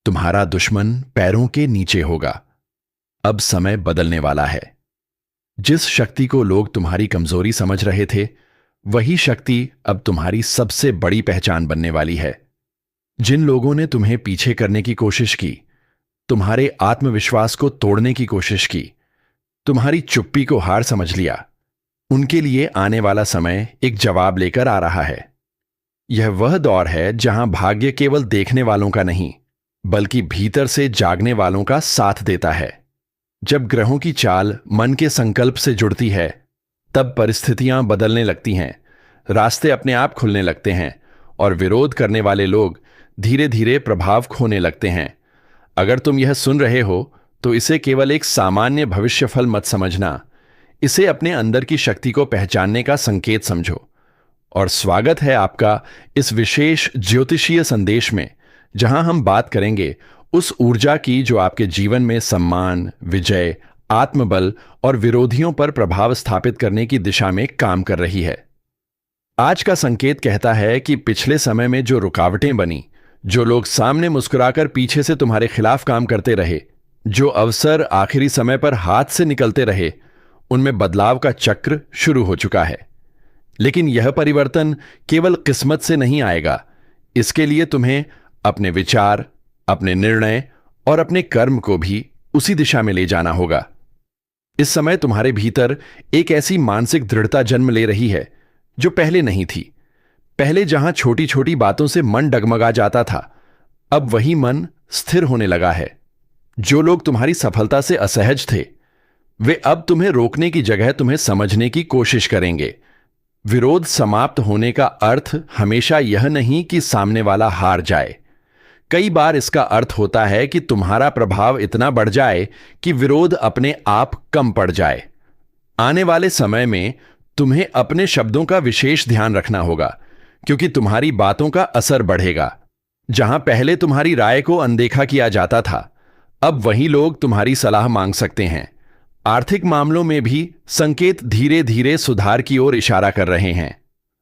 तुम्हारा दुश्मन पैरों के नीचे होगा। अब समय बदलने वाला है। जिस शक्ति को लोग तुम्हारी कमजोरी समझ रहे थे, वही शक्ति अब तुम्हारी सबसे बड़ी पहचान बनने वाली है। जिन लोगों ने तुम्हें पीछे करने की कोशिश की, तुम्हारे आत्मविश्वास को तोड़ने की कोशिश की, तुम्हारी चुप्पी को हार समझ लिया, उनके लिए आने वाला समय एक जवाब लेकर आ रहा है। यह वह दौर है जहां भाग्य केवल देखने वालों का नहीं, बल्कि भीतर से जागने वालों का साथ देता है। जब ग्रहों की चाल मन के संकल्प से जुड़ती है, तब परिस्थितियां बदलने लगती हैं, रास्ते अपने आप खुलने लगते हैं और विरोध करने वाले लोग धीरे धीरे प्रभाव खोने लगते हैं। अगर तुम यह सुन रहे हो तो इसे केवल एक सामान्य भविष्यफल मत समझना, इसे अपने अंदर की शक्ति को पहचानने का संकेत समझो। और स्वागत है आपका इस विशेष ज्योतिषीय संदेश में, जहां हम बात करेंगे उस ऊर्जा की जो आपके जीवन में सम्मान, विजय, आत्मबल और विरोधियों पर प्रभाव स्थापित करने की दिशा में काम कर रही है। आज का संकेत कहता है कि पिछले समय में जो रुकावटें बनी, जो लोग सामने मुस्कुराकर पीछे से तुम्हारे खिलाफ काम करते रहे, जो अवसर आखिरी समय पर हाथ से निकलते रहे, उनमें बदलाव का चक्र शुरू हो चुका है। लेकिन यह परिवर्तन केवल किस्मत से नहीं आएगा। इसके लिए तुम्हें अपने विचार, अपने निर्णय और अपने कर्म को भी उसी दिशा में ले जाना होगा। इस समय तुम्हारे भीतर एक ऐसी मानसिक दृढ़ता जन्म ले रही है जो पहले नहीं थी। पहले जहां छोटी छोटी बातों से मन डगमगा जाता था, अब वही मन स्थिर होने लगा है। जो लोग तुम्हारी सफलता से असहज थे, वे अब तुम्हें रोकने की जगह तुम्हें समझने की कोशिश करेंगे। विरोध समाप्त होने का अर्थ हमेशा यह नहीं कि सामने वाला हार जाए। कई बार इसका अर्थ होता है कि तुम्हारा प्रभाव इतना बढ़ जाए कि विरोध अपने आप कम पड़ जाए। आने वाले समय में तुम्हें अपने शब्दों का विशेष ध्यान रखना होगा, क्योंकि तुम्हारी बातों का असर बढ़ेगा। जहां पहले तुम्हारी राय को अनदेखा किया जाता था, अब वही लोग तुम्हारी सलाह मांग सकते हैं। आर्थिक मामलों में भी संकेत धीरे धीरे सुधार की ओर इशारा कर रहे हैं।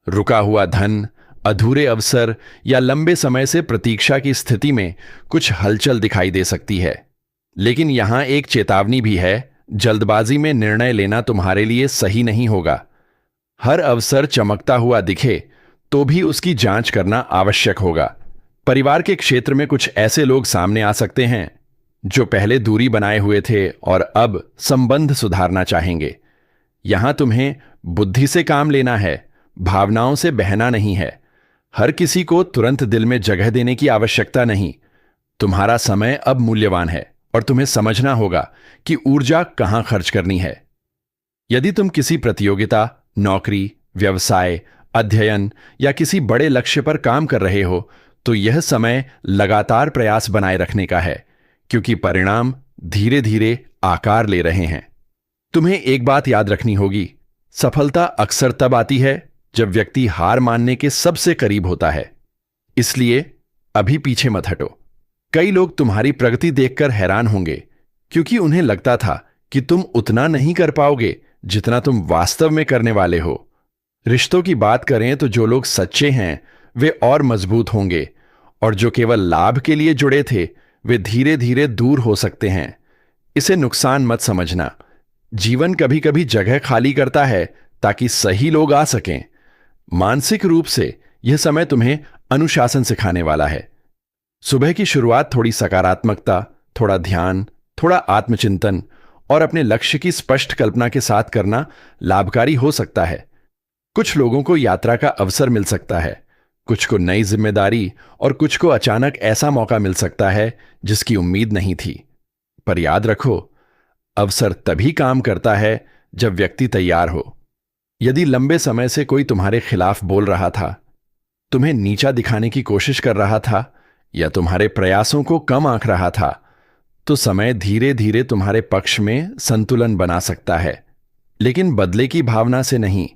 रुका हुआ धन, अधूरे अवसर या लंबे समय से प्रतीक्षा की स्थिति में कुछ हलचल दिखाई दे सकती है। लेकिन यहां एक चेतावनी भी है, जल्दबाजी में निर्णय लेना तुम्हारे लिए सही नहीं होगा। हर अवसर चमकता हुआ दिखे तो भी उसकी जांच करना आवश्यक होगा। परिवार के क्षेत्र में कुछ ऐसे लोग सामने आ सकते हैं जो पहले दूरी बनाए हुए थे और अब संबंध सुधारना चाहेंगे। यहां तुम्हें बुद्धि से काम लेना है, भावनाओं से बहना नहीं है। हर किसी को तुरंत दिल में जगह देने की आवश्यकता नहीं। तुम्हारा समय अब मूल्यवान है और तुम्हें समझना होगा कि ऊर्जा कहां खर्च करनी है। यदि तुम किसी प्रतियोगिता, नौकरी, व्यवसाय, अध्ययन या किसी बड़े लक्ष्य पर काम कर रहे हो, तो यह समय लगातार प्रयास बनाए रखने का है, क्योंकि परिणाम धीरे धीरे आकार ले रहे हैं। तुम्हें एक बात याद रखनी होगी, सफलता अक्सर तब आती है जब व्यक्ति हार मानने के सबसे करीब होता है। इसलिए अभी पीछे मत हटो। कई लोग तुम्हारी प्रगति देखकर हैरान होंगे, क्योंकि उन्हें लगता था कि तुम उतना नहीं कर पाओगे जितना तुम वास्तव में करने वाले हो। रिश्तों की बात करें तो जो लोग सच्चे हैं वे और मजबूत होंगे, और जो केवल लाभ के लिए जुड़े थे वे धीरे धीरे दूर हो सकते हैं। इसे नुकसान मत समझना। जीवन कभी कभी जगह खाली करता है ताकि सही लोग आ सकें। मानसिक रूप से यह समय तुम्हें अनुशासन सिखाने वाला है। सुबह की शुरुआत थोड़ी सकारात्मकता, थोड़ा ध्यान, थोड़ा आत्मचिंतन और अपने लक्ष्य की स्पष्ट कल्पना के साथ करना लाभकारी हो सकता है। कुछ लोगों को यात्रा का अवसर मिल सकता है, कुछ को नई जिम्मेदारी और कुछ को अचानक ऐसा मौका मिल सकता है जिसकी उम्मीद नहीं थी। पर याद रखो, अवसर तभी काम करता है जब व्यक्ति तैयार हो। यदि लंबे समय से कोई तुम्हारे खिलाफ बोल रहा था, तुम्हें नीचा दिखाने की कोशिश कर रहा था या तुम्हारे प्रयासों को कम आंक रहा था, तो समय धीरे धीरे तुम्हारे पक्ष में संतुलन बना सकता है। लेकिन बदले की भावना से नहीं,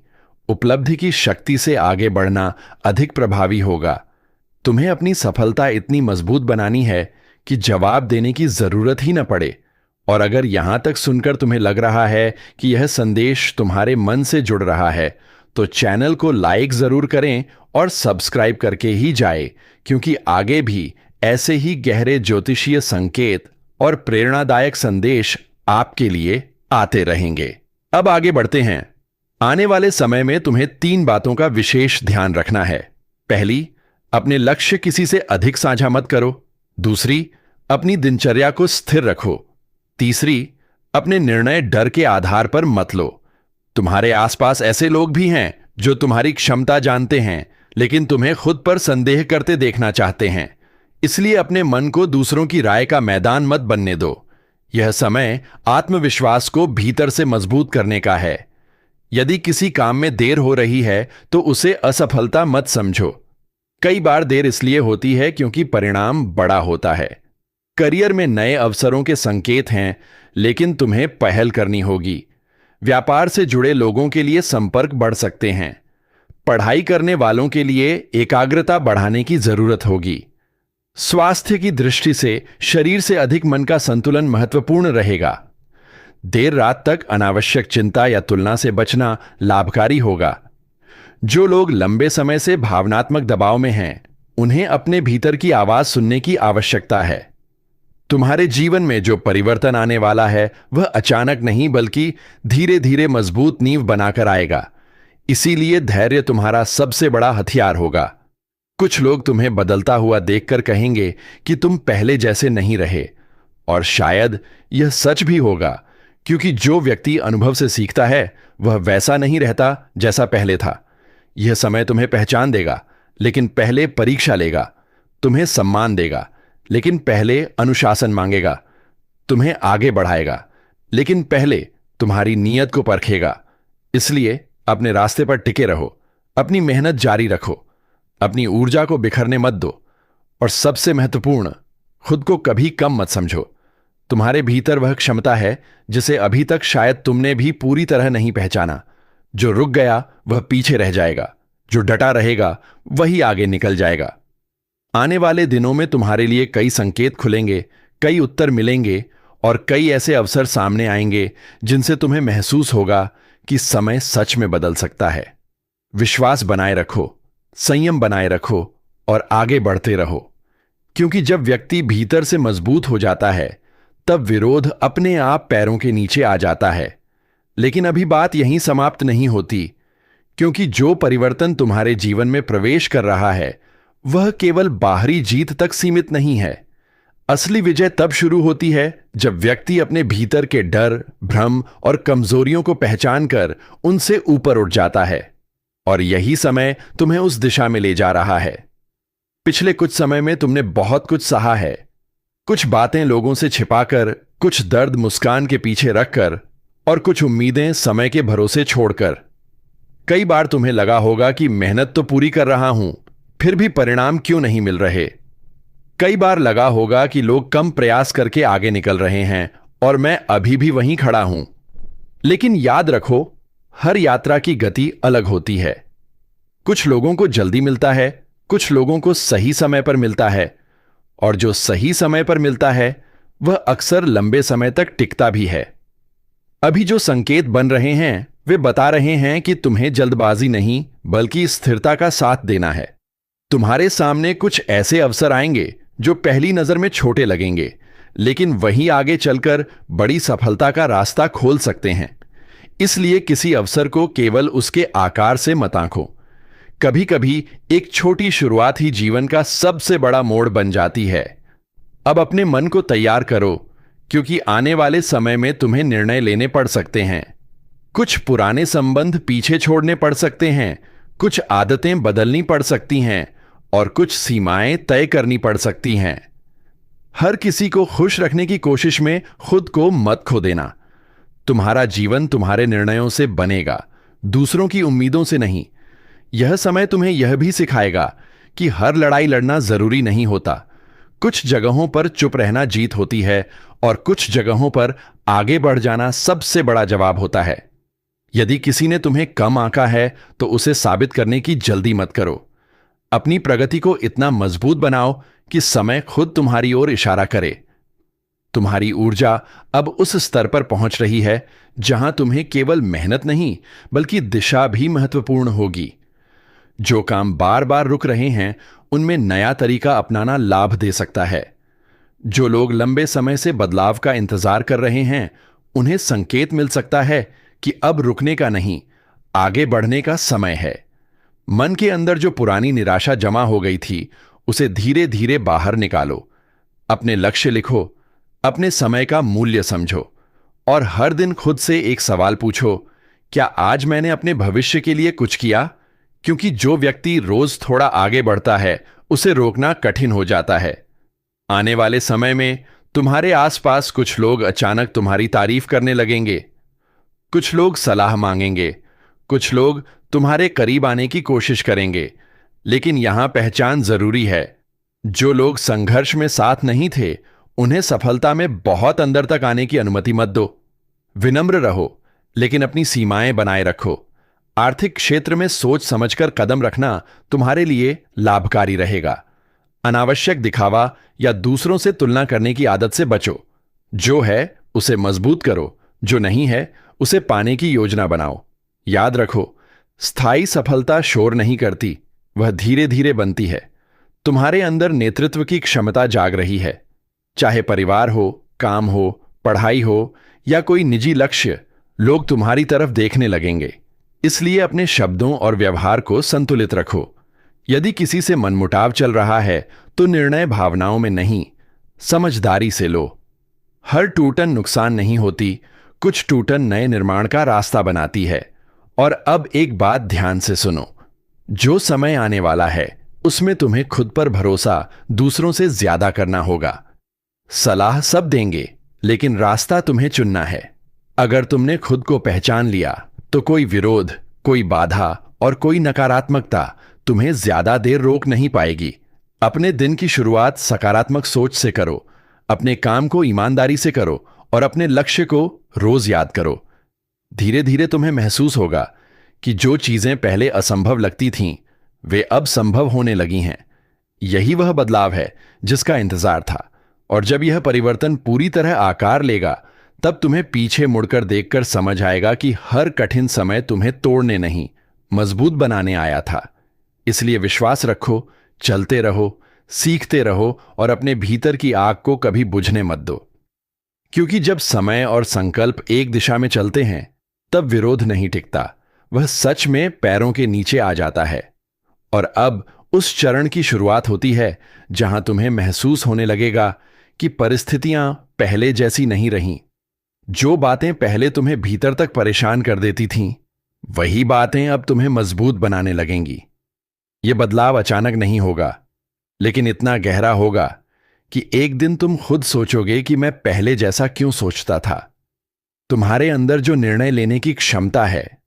उपलब्धि की शक्ति से आगे बढ़ना अधिक प्रभावी होगा। तुम्हें अपनी सफलता इतनी मजबूत बनानी है कि जवाब देने की जरूरत ही न पड़े। और अगर यहां तक सुनकर तुम्हें लग रहा है कि यह संदेश तुम्हारे मन से जुड़ रहा है, तो चैनल को लाइक जरूर करें और सब्सक्राइब करके ही जाए, क्योंकि आगे भी ऐसे ही गहरे ज्योतिषीय संकेत और प्रेरणादायक संदेश आपके लिए आते रहेंगे। अब आगे बढ़ते हैं। आने वाले समय में तुम्हें 3 बातों का विशेष ध्यान रखना है। पहली, अपने लक्ष्य किसी से अधिक साझा मत करो। दूसरी, अपनी दिनचर्या को स्थिर रखो। तीसरी, अपने निर्णय डर के आधार पर मत लो। तुम्हारे आसपास ऐसे लोग भी हैं जो तुम्हारी क्षमता जानते हैं, लेकिन तुम्हें खुद पर संदेह करते देखना चाहते हैं। इसलिए अपने मन को दूसरों की राय का मैदान मत बनने दो। यह समय आत्मविश्वास को भीतर से मजबूत करने का है। यदि किसी काम में देर हो रही है तो उसे असफलता मत समझो। कई बार देर इसलिए होती है क्योंकि परिणाम बड़ा होता है। करियर में नए अवसरों के संकेत हैं, लेकिन तुम्हें पहल करनी होगी। व्यापार से जुड़े लोगों के लिए संपर्क बढ़ सकते हैं। पढ़ाई करने वालों के लिए एकाग्रता बढ़ाने की जरूरत होगी। स्वास्थ्य की दृष्टि से शरीर से अधिक मन का संतुलन महत्वपूर्ण रहेगा। देर रात तक अनावश्यक चिंता या तुलना से बचना लाभकारी होगा। जो लोग लंबे समय से भावनात्मक दबाव में हैं, उन्हें अपने भीतर की आवाज सुनने की आवश्यकता है। तुम्हारे जीवन में जो परिवर्तन आने वाला है वह अचानक नहीं, बल्कि धीरे धीरे मजबूत नींव बनाकर आएगा। इसीलिए धैर्य तुम्हारा सबसे बड़ा हथियार होगा। कुछ लोग तुम्हें बदलता हुआ देखकर कहेंगे कि तुम पहले जैसे नहीं रहे, और शायद यह सच भी होगा, क्योंकि जो व्यक्ति अनुभव से सीखता है वह वैसा नहीं रहता जैसा पहले था। यह समय तुम्हें पहचान देगा, लेकिन पहले परीक्षा लेगा। तुम्हें सम्मान देगा, लेकिन पहले अनुशासन मांगेगा। तुम्हें आगे बढ़ाएगा, लेकिन पहले तुम्हारी नीयत को परखेगा। इसलिए अपने रास्ते पर टिके रहो, अपनी मेहनत जारी रखो, अपनी ऊर्जा को बिखरने मत दो, और सबसे महत्वपूर्ण, खुद को कभी कम मत समझो। तुम्हारे भीतर वह क्षमता है जिसे अभी तक शायद तुमने भी पूरी तरह नहीं पहचाना। जो रुक गया वह पीछे रह जाएगा, जो डटा रहेगा वही आगे निकल जाएगा। आने वाले दिनों में तुम्हारे लिए कई संकेत खुलेंगे, कई उत्तर मिलेंगे, और कई ऐसे अवसर सामने आएंगे जिनसे तुम्हें महसूस होगा कि समय सच में बदल सकता है। विश्वास बनाए रखो, संयम बनाए रखो, और आगे बढ़ते रहो, क्योंकि जब व्यक्ति भीतर से मजबूत हो जाता है तब विरोध अपने आप पैरों के नीचे आ जाता है। लेकिन अभी बात यहीं समाप्त नहीं होती, क्योंकि जो परिवर्तन तुम्हारे जीवन में प्रवेश कर रहा है वह केवल बाहरी जीत तक सीमित नहीं है। असली विजय तब शुरू होती है जब व्यक्ति अपने भीतर के डर, भ्रम और कमजोरियों को पहचान कर उनसे ऊपर उठ जाता है, और यही समय तुम्हें उस दिशा में ले जा रहा है। पिछले कुछ समय में तुमने बहुत कुछ सहा है, कुछ बातें लोगों से छिपाकर, कुछ दर्द मुस्कान के पीछे रखकर, और कुछ उम्मीदें समय के भरोसे छोड़कर। कई बार तुम्हें लगा होगा कि मेहनत तो पूरी कर रहा हूं, फिर भी परिणाम क्यों नहीं मिल रहे। कई बार लगा होगा कि लोग कम प्रयास करके आगे निकल रहे हैं और मैं अभी भी वहीं खड़ा हूं। लेकिन याद रखो, हर यात्रा की गति अलग होती है। कुछ लोगों को जल्दी मिलता है, कुछ लोगों को सही समय पर मिलता है, और जो सही समय पर मिलता है वह अक्सर लंबे समय तक टिकता भी है। अभी जो संकेत बन रहे हैं वे बता रहे हैं कि तुम्हें जल्दबाजी नहीं, बल्कि स्थिरता का साथ देना है। तुम्हारे सामने कुछ ऐसे अवसर आएंगे जो पहली नजर में छोटे लगेंगे, लेकिन वहीं आगे चलकर बड़ी सफलता का रास्ता खोल सकते हैं। इसलिए किसी अवसर को केवल उसके आकार से मत आंको। कभी कभी एक छोटी शुरुआत ही जीवन का सबसे बड़ा मोड़ बन जाती है। अब अपने मन को तैयार करो, क्योंकि आने वाले समय में तुम्हें निर्णय लेने पड़ सकते हैं। कुछ पुराने संबंध पीछे छोड़ने पड़ सकते हैं, कुछ आदतें बदलनी पड़ सकती हैं, और कुछ सीमाएं तय करनी पड़ सकती हैं। हर किसी को खुश रखने की कोशिश में खुद को मत खो देना। तुम्हारा जीवन तुम्हारे निर्णयों से बनेगा, दूसरों की उम्मीदों से नहीं। यह समय तुम्हें यह भी सिखाएगा कि हर लड़ाई लड़ना जरूरी नहीं होता। कुछ जगहों पर चुप रहना जीत होती है, और कुछ जगहों पर आगे बढ़ जाना सबसे बड़ा जवाब होता है। यदि किसी ने तुम्हें कम आंका है तो उसे साबित करने की जल्दी मत करो। अपनी प्रगति को इतना मजबूत बनाओ कि समय खुद तुम्हारी ओर इशारा करे। तुम्हारी ऊर्जा अब उस स्तर पर पहुंच रही है जहां तुम्हें केवल मेहनत नहीं, बल्कि दिशा भी महत्वपूर्ण होगी। जो काम बार बार रुक रहे हैं उनमें नया तरीका अपनाना लाभ दे सकता है। जो लोग लंबे समय से बदलाव का इंतजार कर रहे हैं उन्हें संकेत मिल सकता है कि अब रुकने का नहीं, आगे बढ़ने का समय है। मन के अंदर जो पुरानी निराशा जमा हो गई थी उसे धीरे धीरे बाहर निकालो। अपने लक्ष्य लिखो, अपने समय का मूल्य समझो और हर दिन खुद से एक सवाल पूछो, क्या आज मैंने अपने भविष्य के लिए कुछ किया? क्योंकि जो व्यक्ति रोज थोड़ा आगे बढ़ता है उसे रोकना कठिन हो जाता है। आने वाले समय में तुम्हारे आसपास कुछ लोग अचानक तुम्हारी तारीफ करने लगेंगे, कुछ लोग सलाह मांगेंगे, कुछ लोग तुम्हारे करीब आने की कोशिश करेंगे। लेकिन यहां पहचान जरूरी है, जो लोग संघर्ष में साथ नहीं थे उन्हें सफलता में बहुत अंदर तक आने की अनुमति मत दो। विनम्र रहो लेकिन अपनी सीमाएं बनाए रखो। आर्थिक क्षेत्र में सोच समझकर कदम रखना तुम्हारे लिए लाभकारी रहेगा। अनावश्यक दिखावा या दूसरों से तुलना करने की आदत से बचो। जो है उसे मजबूत करो, जो नहीं है उसे पाने की योजना बनाओ। याद रखो, स्थायी सफलता शोर नहीं करती, वह धीरे धीरे बनती है। तुम्हारे अंदर नेतृत्व की क्षमता जाग रही है। चाहे परिवार हो, काम हो, पढ़ाई हो या कोई निजी लक्ष्य, लोग तुम्हारी तरफ देखने लगेंगे। इसलिए अपने शब्दों और व्यवहार को संतुलित रखो। यदि किसी से मनमुटाव चल रहा है तो निर्णय भावनाओं में नहीं, समझदारी से लो। हर टूटन नुकसान नहीं होती, कुछ टूटन नए निर्माण का रास्ता बनाती है। और अब एक बात ध्यान से सुनो, जो समय आने वाला है उसमें तुम्हें खुद पर भरोसा दूसरों से ज्यादा करना होगा। सलाह सब देंगे लेकिन रास्ता तुम्हें चुनना है। अगर तुमने खुद को पहचान लिया तो कोई विरोध, कोई बाधा और कोई नकारात्मकता तुम्हें ज्यादा देर रोक नहीं पाएगी। अपने दिन की शुरुआत सकारात्मक सोच से करो, अपने काम को ईमानदारी से करो और अपने लक्ष्य को रोज याद करो। धीरे धीरे तुम्हें महसूस होगा कि जो चीजें पहले असंभव लगती थीं वे अब संभव होने लगी हैं। यही वह बदलाव है जिसका इंतजार था। और जब यह परिवर्तन पूरी तरह आकार लेगा तब तुम्हें पीछे मुड़कर देखकर समझ आएगा कि हर कठिन समय तुम्हें तोड़ने नहीं, मजबूत बनाने आया था। इसलिए विश्वास रखो, चलते रहो, सीखते रहो और अपने भीतर की आग को कभी बुझने मत दो। क्योंकि जब समय और संकल्प एक दिशा में चलते हैं तब विरोध नहीं टिकता, वह सच में पैरों के नीचे आ जाता है। और अब उस चरण की शुरुआत होती है जहां तुम्हें महसूस होने लगेगा कि परिस्थितियां पहले जैसी नहीं रहीं। जो बातें पहले तुम्हें भीतर तक परेशान कर देती थीं, वही बातें अब तुम्हें मजबूत बनाने लगेंगी। यह बदलाव अचानक नहीं होगा, लेकिन इतना गहरा होगा कि एक दिन तुम खुद सोचोगे कि मैं पहले जैसा क्यों सोचता था। तुम्हारे अंदर जो निर्णय लेने की क्षमता है